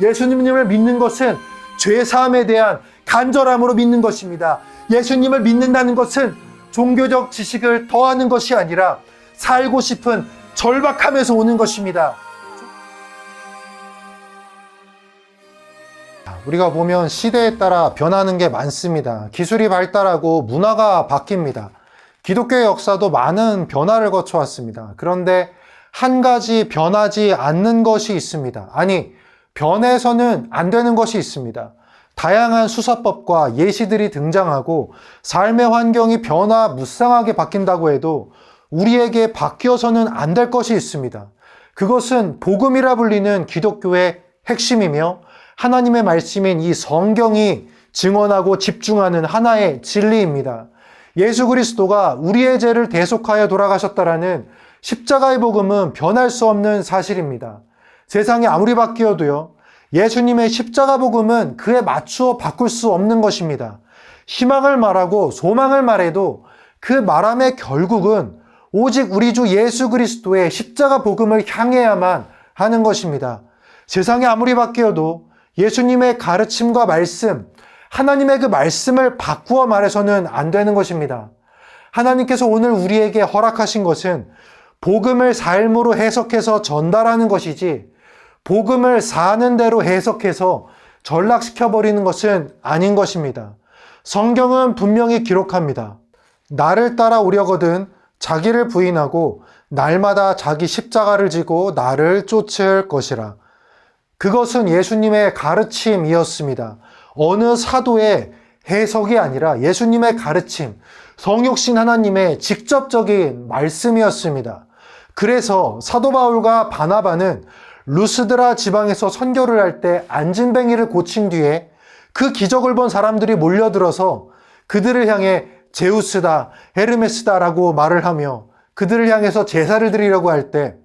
예수님을 믿는 것은 죄사함에 대한 간절함으로 믿는 것입니다. 예수님을 믿는다는 것은 종교적 지식을 더하는 것이 아니라 살고 싶은 절박함에서 오는 것입니다. 우리가 보면 시대에 따라 변하는 게 많습니다. 기술이 발달하고 문화가 바뀝니다. 기독교의 역사도 많은 변화를 거쳐왔습니다. 그런데 한 가지 변하지 않는 것이 있습니다. 아니, 변해서는 안 되는 것이 있습니다. 다양한 수사법과 예시들이 등장하고 삶의 환경이 변화무쌍하게 바뀐다고 해도 우리에게 바뀌어서는 안 될 것이 있습니다. 그것은 복음이라 불리는 기독교의 핵심이며 하나님의 말씀인 이 성경이 증언하고 집중하는 하나의 진리입니다. 예수 그리스도가 우리의 죄를 대속하여 돌아가셨다라는 십자가의 복음은 변할 수 없는 사실입니다. 세상이 아무리 바뀌어도요, 예수님의 십자가 복음은 그에 맞추어 바꿀 수 없는 것입니다. 희망을 말하고 소망을 말해도 그 말함의 결국은 오직 우리 주 예수 그리스도의 십자가 복음을 향해야만 하는 것입니다. 세상이 아무리 바뀌어도 예수님의 가르침과 말씀, 하나님의 그 말씀을 바꾸어 말해서는 안 되는 것입니다. 하나님께서 오늘 우리에게 허락하신 것은 복음을 삶으로 해석해서 전달하는 것이지 복음을 사는 대로 해석해서 전락시켜버리는 것은 아닌 것입니다. 성경은 분명히 기록합니다. 나를 따라오려거든 자기를 부인하고 날마다 자기 십자가를 지고 나를 쫓을 것이라. 그것은 예수님의 가르침이었습니다. 어느 사도의 해석이 아니라 예수님의 가르침, 성육신 하나님의 직접적인 말씀이었습니다. 그래서 사도 바울과 바나바는 루스드라 지방에서 선교를 할 때 안진뱅이를 고친 뒤에 그 기적을 본 사람들이 몰려들어서 그들을 향해 제우스다, 헤르메스다라고 말을 하며 그들을 향해서 제사를 드리려고 할 때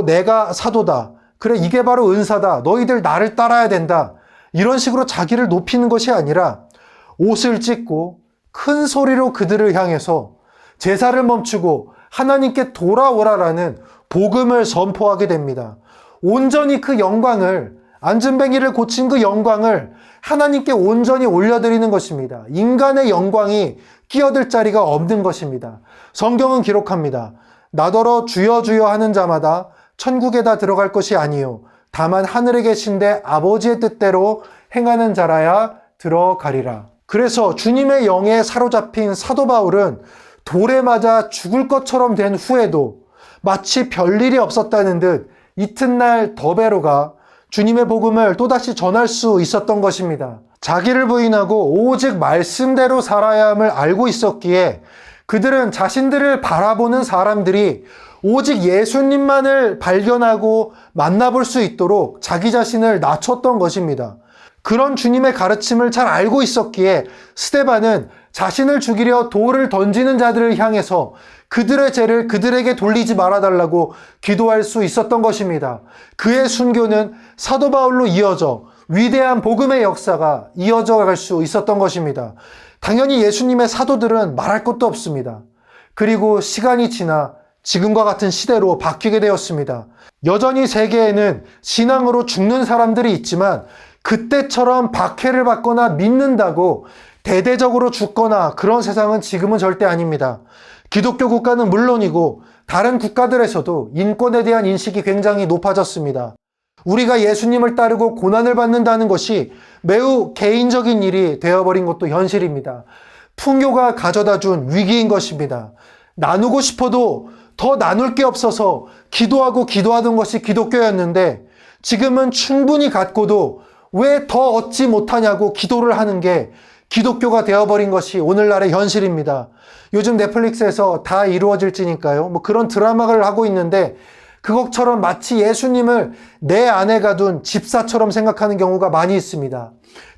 내가 사도다, 그래 이게 바로 은사다, 너희들 나를 따라야 된다, 이런 식으로 자기를 높이는 것이 아니라 옷을 찢고 큰 소리로 그들을 향해서 제사를 멈추고 하나님께 돌아오라라는 복음을 선포하게 됩니다. 온전히 그 영광을, 안진뱅이를 고친 그 영광을 하나님께 온전히 올려드리는 것입니다. 인간의 영광이 끼어들 자리가 없는 것입니다. 성경은 기록합니다. 나더러 주여 주여 하는 자마다 천국에 다 들어갈 것이 아니요 다만 하늘에 계신데 아버지의 뜻대로 행하는 자라야 들어가리라. 그래서 주님의 영에 사로잡힌 사도 바울은 돌에 맞아 죽을 것처럼 된 후에도 마치 별일이 없었다는 듯 이튿날 더베로가 주님의 복음을 또다시 전할 수 있었던 것입니다. 자기를 부인하고 오직 말씀대로 살아야 함을 알고 있었기에 그들은 자신들을 바라보는 사람들이 오직 예수님만을 발견하고 만나볼 수 있도록 자기 자신을 낮췄던 것입니다. 그런 주님의 가르침을 잘 알고 있었기에 스데반은 자신을 죽이려 돌을 던지는 자들을 향해서 그들의 죄를 그들에게 돌리지 말아달라고 기도할 수 있었던 것입니다. 그의 순교는 사도 바울로 이어져 위대한 복음의 역사가 이어져 갈 수 있었던 것입니다. 당연히 예수님의 사도들은 말할 것도 없습니다. 그리고 시간이 지나 지금과 같은 시대로 바뀌게 되었습니다. 여전히 세계에는 신앙으로 죽는 사람들이 있지만 그때처럼 박해를 받거나 믿는다고 대대적으로 죽거나 그런 세상은 지금은 절대 아닙니다. 기독교 국가는 물론이고 다른 국가들에서도 인권에 대한 인식이 굉장히 높아졌습니다. 우리가 예수님을 따르고 고난을 받는다는 것이 매우 개인적인 일이 되어버린 것도 현실입니다. 풍요가 가져다 준 위기인 것입니다. 나누고 싶어도 더 나눌 게 없어서 기도하던 것이 기독교였는데 지금은 충분히 갖고도 왜 더 얻지 못하냐고 기도를 하는 게 기독교가 되어버린 것이 오늘날의 현실입니다. 요즘 넷플릭스에서 다 이루어질지니까요. 그런 드라마를 하고 있는데 그것처럼 마치 예수님을 내 안에 가둔 집사처럼 생각하는 경우가 많이 있습니다.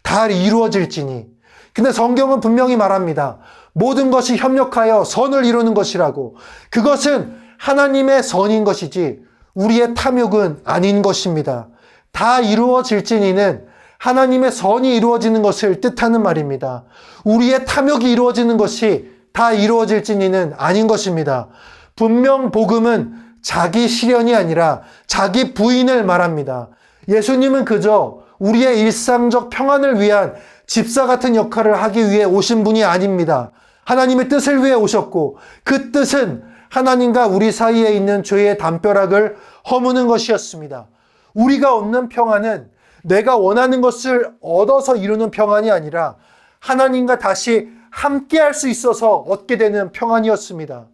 다 이루어질지니. 근데 성경은 분명히 말합니다. 모든 것이 협력하여 선을 이루는 것이라고. 그것은 하나님의 선인 것이지 우리의 탐욕은 아닌 것입니다. 다 이루어질지니는 하나님의 선이 이루어지는 것을 뜻하는 말입니다. 우리의 탐욕이 이루어지는 것이 다 이루어질지니는 아닌 것입니다. 분명 복음은 자기 실현이 아니라 자기 부인을 말합니다. 예수님은 그저 우리의 일상적 평안을 위한 집사 같은 역할을 하기 위해 오신 분이 아닙니다. 하나님의 뜻을 위해 오셨고 그 뜻은 하나님과 우리 사이에 있는 죄의 담벼락을 허무는 것이었습니다. 우리가 얻는 평안은 내가 원하는 것을 얻어서 이루는 평안이 아니라 하나님과 다시 함께할 수 있어서 얻게 되는 평안이었습니다.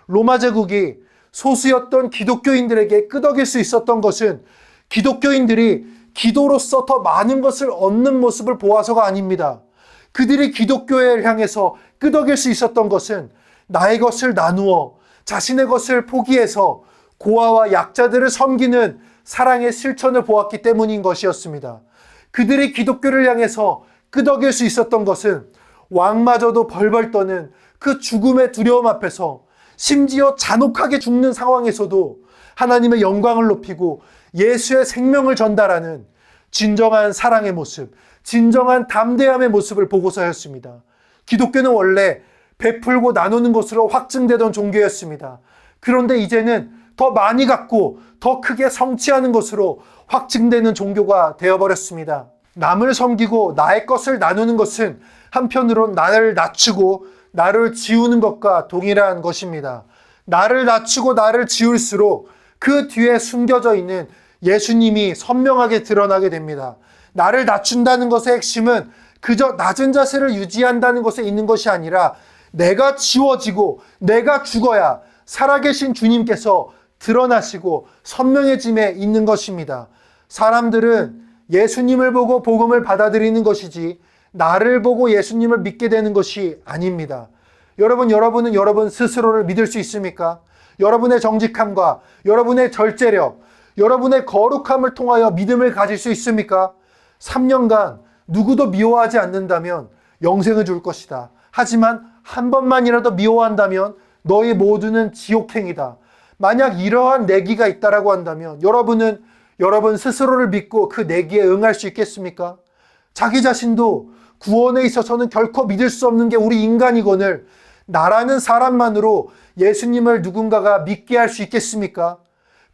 로마 제국이 소수였던 기독교인들에게 끄덕일 수 있었던 것은 기독교인들이 기도로서 더 많은 것을 얻는 모습을 보아서가 아닙니다. 그들이 기독교회를 향해서 끄덕일 수 있었던 것은 나의 것을 나누어 자신의 것을 포기해서 고아와 약자들을 섬기는 사랑의 실천을 보았기 때문인 것이었습니다. 그들이 기독교를 향해서 끄덕일 수 있었던 것은 왕마저도 벌벌 떠는 그 죽음의 두려움 앞에서 심지어 잔혹하게 죽는 상황에서도 하나님의 영광을 높이고 예수의 생명을 전달하는 진정한 사랑의 모습, 진정한 담대함의 모습을 보고서였습니다. 기독교는 원래 베풀고 나누는 것으로 확증되던 종교였습니다. 그런데 이제는 더 많이 갖고 더 크게 성취하는 것으로 확증되는 종교가 되어버렸습니다. 남을 섬기고 나의 것을 나누는 것은 한편으론 나를 낮추고 나를 지우는 것과 동일한 것입니다. 나를 낮추고 나를 지울수록 그 뒤에 숨겨져 있는 예수님이 선명하게 드러나게 됩니다. 나를 낮춘다는 것의 핵심은 그저 낮은 자세를 유지한다는 것에 있는 것이 아니라 내가 지워지고 내가 죽어야 살아계신 주님께서 드러나시고 선명해짐에 있는 것입니다. 사람들은 예수님을 보고 복음을 받아들이는 것이지 나를 보고 예수님을 믿게 되는 것이 아닙니다. 여러분은 여러분 스스로를 믿을 수 있습니까? 여러분의 정직함과 여러분의 절제력, 여러분의 거룩함을 통하여 믿음을 가질 수 있습니까? 3년간 누구도 미워하지 않는다면 영생을 줄 것이다. 하지만 한 번만이라도 미워한다면 너희 모두는 지옥행이다. 만약 이러한 내기가 있다라고 한다면 여러분은 여러분 스스로를 믿고 그 내기에 응할 수 있겠습니까? 자기 자신도 구원에 있어서는 결코 믿을 수 없는 게 우리 인간이거늘 나라는 사람만으로 예수님을 누군가가 믿게 할 수 있겠습니까?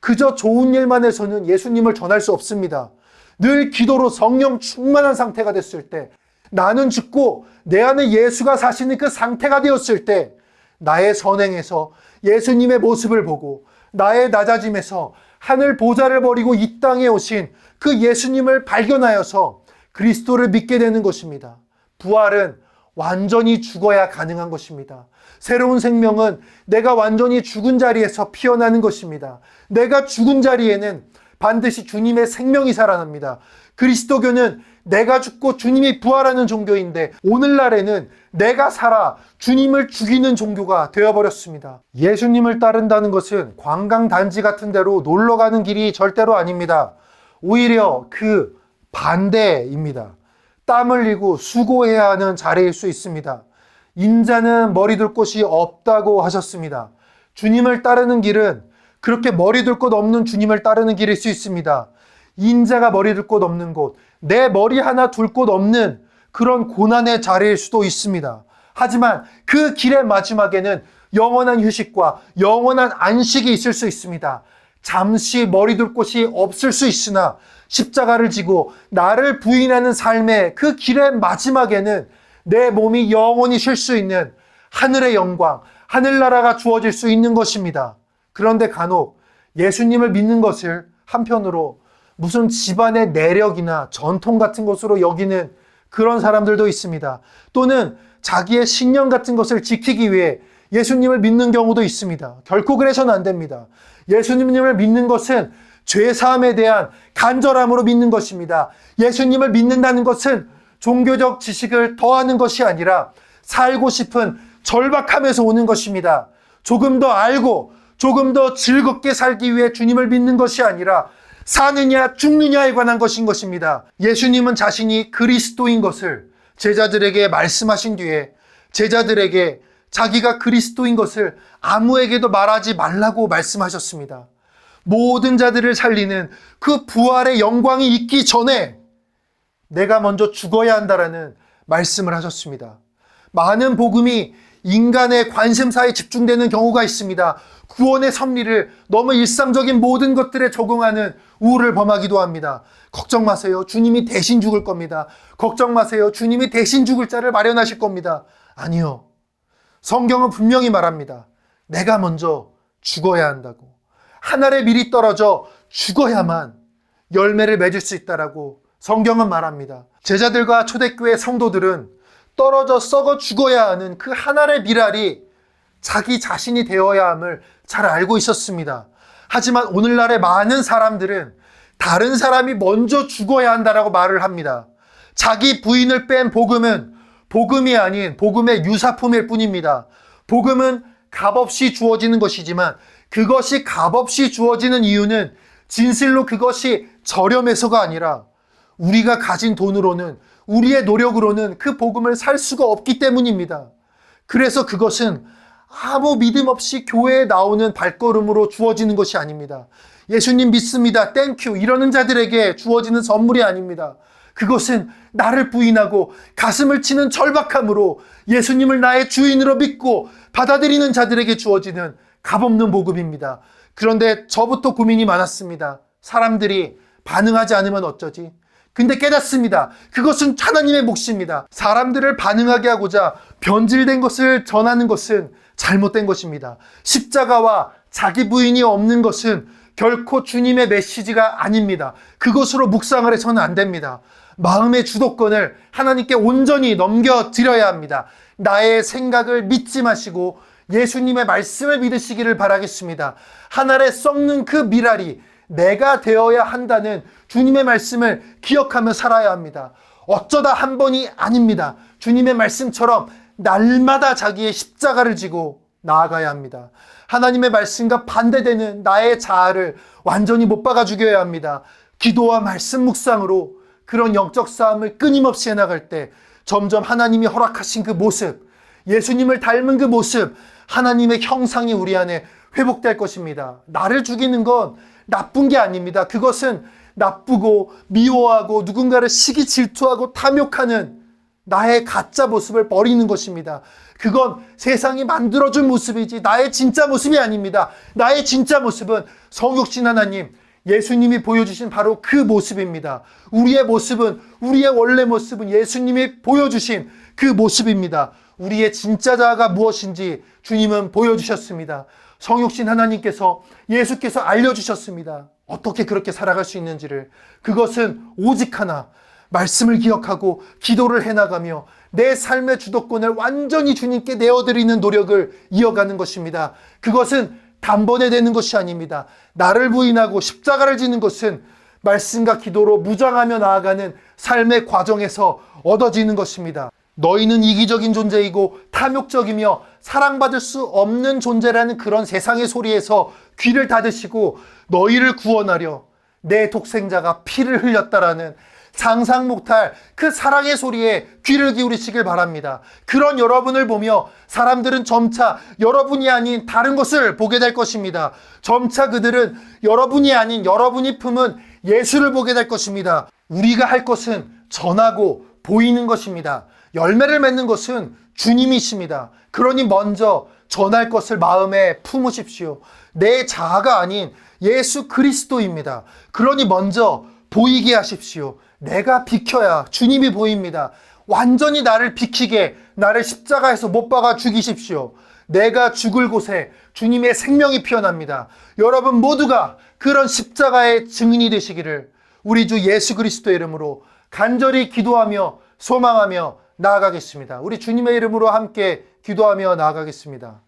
그저 좋은 일만 해서는 예수님을 전할 수 없습니다. 늘 기도로 성령 충만한 상태가 됐을 때, 나는 죽고 내 안에 예수가 사시는 그 상태가 되었을 때 나의 선행에서 예수님의 모습을 보고 나의 낮아짐에서 하늘 보좌를 버리고 이 땅에 오신 그 예수님을 발견하여서 그리스도를 믿게 되는 것입니다. 부활은 완전히 죽어야 가능한 것입니다. 새로운 생명은 내가 완전히 죽은 자리에서 피어나는 것입니다. 내가 죽은 자리에는 반드시 주님의 생명이 살아납니다. 그리스도교는 내가 죽고 주님이 부활하는 종교인데 오늘날에는 내가 살아 주님을 죽이는 종교가 되어버렸습니다. 예수님을 따른다는 것은 관광단지 같은 데로 놀러가는 길이 절대로 아닙니다. 오히려 그 반대입니다. 땀 흘리고 수고해야 하는 자리일 수 있습니다. 인자는 머리 둘 곳이 없다고 하셨습니다. 주님을 따르는 길은 그렇게 머리 둘 곳 없는 주님을 따르는 길일 수 있습니다. 인자가 머리 둘 곳 없는 곳, 내 머리 하나 둘 곳 없는 그런 고난의 자리일 수도 있습니다. 하지만 그 길의 마지막에는 영원한 휴식과 영원한 안식이 있을 수 있습니다. 잠시 머리 둘 곳이 없을 수 있으나 십자가를 지고 나를 부인하는 삶의 그 길의 마지막에는 내 몸이 영원히 쉴 수 있는 하늘의 영광, 하늘나라가 주어질 수 있는 것입니다. 그런데 간혹 예수님을 믿는 것을 한편으로 무슨 집안의 내력이나 전통 같은 것으로 여기는 그런 사람들도 있습니다. 또는 자기의 신념 같은 것을 지키기 위해 예수님을 믿는 경우도 있습니다. 결코 그래서는 안 됩니다. 예수님을 믿는 것은 죄사함에 대한 간절함으로 믿는 것입니다. 예수님을 믿는다는 것은 종교적 지식을 더하는 것이 아니라 살고 싶은 절박함에서 오는 것입니다. 조금 더 알고 조금 더 즐겁게 살기 위해 주님을 믿는 것이 아니라 사느냐 죽느냐에 관한 것인 것입니다. 예수님은 자신이 그리스도인 것을 제자들에게 말씀하신 뒤에 제자들에게 자기가 그리스도인 것을 아무에게도 말하지 말라고 말씀하셨습니다. 모든 자들을 살리는 그 부활의 영광이 있기 전에 내가 먼저 죽어야 한다라는 말씀을 하셨습니다. 많은 복음이 인간의 관심사에 집중되는 경우가 있습니다. 구원의 섭리를 너무 일상적인 모든 것들에 적응하는 우울을 범하기도 합니다. 걱정 마세요. 주님이 대신 죽을 겁니다. 걱정 마세요. 주님이 대신 죽을 자를 마련하실 겁니다. 아니요. 성경은 분명히 말합니다. 내가 먼저 죽어야 한다고. 한 알에 미리 떨어져 죽어야만 열매를 맺을 수 있다라고 성경은 말합니다. 제자들과 초대교회 성도들은 떨어져 썩어 죽어야 하는 그 한 알의 밀알이 자기 자신이 되어야 함을 잘 알고 있었습니다. 하지만 오늘날의 많은 사람들은 다른 사람이 먼저 죽어야 한다라고 말을 합니다. 자기 부인을 뺀 복음은 복음이 아닌 복음의 유사품일 뿐입니다. 복음은 값없이 주어지는 것이지만 그것이 값없이 주어지는 이유는 진실로 그것이 저렴해서가 아니라 우리가 가진 돈으로는, 우리의 노력으로는 그 복음을 살 수가 없기 때문입니다. 그래서 그것은 아무 믿음 없이 교회에 나오는 발걸음으로 주어지는 것이 아닙니다. 예수님 믿습니다, 땡큐 이러는 자들에게 주어지는 선물이 아닙니다. 그것은 나를 부인하고 가슴을 치는 절박함으로 예수님을 나의 주인으로 믿고 받아들이는 자들에게 주어지는 값없는 복음입니다. 그런데 저부터 고민이 많았습니다. 사람들이 반응하지 않으면 어쩌지? 근데 깨닫습니다. 그것은 하나님의 몫입니다. 사람들을 반응하게 하고자 변질된 것을 전하는 것은 잘못된 것입니다. 십자가와 자기 부인이 없는 것은 결코 주님의 메시지가 아닙니다. 그것으로 묵상을 해서는 안 됩니다. 마음의 주도권을 하나님께 온전히 넘겨드려야 합니다. 나의 생각을 믿지 마시고 예수님의 말씀을 믿으시기를 바라겠습니다. 한 알에 썩는 그 밀알이 내가 되어야 한다는 주님의 말씀을 기억하며 살아야 합니다. 어쩌다 한 번이 아닙니다. 주님의 말씀처럼 날마다 자기의 십자가를 지고 나아가야 합니다. 하나님의 말씀과 반대되는 나의 자아를 완전히 못 박아 죽여야 합니다. 기도와 말씀 묵상으로 그런 영적 싸움을 끊임없이 해나갈 때 점점 하나님이 허락하신 그 모습, 예수님을 닮은 그 모습, 하나님의 형상이 우리 안에 회복될 것입니다. 나를 죽이는 건 나쁜 게 아닙니다. 그것은 나쁘고 미워하고 누군가를 시기 질투하고 탐욕하는 나의 가짜 모습을 버리는 것입니다. 그건 세상이 만들어준 모습이지 나의 진짜 모습이 아닙니다. 나의 진짜 모습은 성육신 하나님, 예수님이 보여주신 바로 그 모습입니다. 우리의 모습은, 우리의 원래 모습은 예수님이 보여주신 그 모습입니다. 우리의 진짜 자아가 무엇인지 주님은 보여주셨습니다. 성육신 하나님께서, 예수께서 알려주셨습니다. 어떻게 그렇게 살아갈 수 있는지를. 그것은 오직 하나, 말씀을 기억하고 기도를 해나가며 내 삶의 주도권을 완전히 주님께 내어드리는 노력을 이어가는 것입니다. 그것은 단번에 되는 것이 아닙니다. 나를 부인하고 십자가를 지는 것은 말씀과 기도로 무장하며 나아가는 삶의 과정에서 얻어지는 것입니다. 너희는 이기적인 존재이고 탐욕적이며 사랑받을 수 없는 존재라는 그런 세상의 소리에서 귀를 닫으시고 너희를 구원하려 내 독생자가 피를 흘렸다라는 상상 못할 그 사랑의 소리에 귀를 기울이시길 바랍니다. 그런 여러분을 보며 사람들은 점차 여러분이 아닌 다른 것을 보게 될 것입니다. 점차 그들은 여러분이 아닌 여러분이 품은 예수를 보게 될 것입니다. 우리가 할 것은 전하고 보이는 것입니다. 열매를 맺는 것은 주님이십니다. 그러니 먼저 전할 것을 마음에 품으십시오. 내 자아가 아닌 예수 그리스도입니다. 그러니 먼저 보이게 하십시오. 내가 비켜야 주님이 보입니다. 완전히 나를 비키게, 나를 십자가에서 못 박아 죽이십시오. 내가 죽을 곳에 주님의 생명이 피어납니다. 여러분 모두가 그런 십자가의 증인이 되시기를 우리 주 예수 그리스도의 이름으로 간절히 기도하며 소망하며 나아가겠습니다. 우리 주님의 이름으로 함께 기도하며 나아가겠습니다.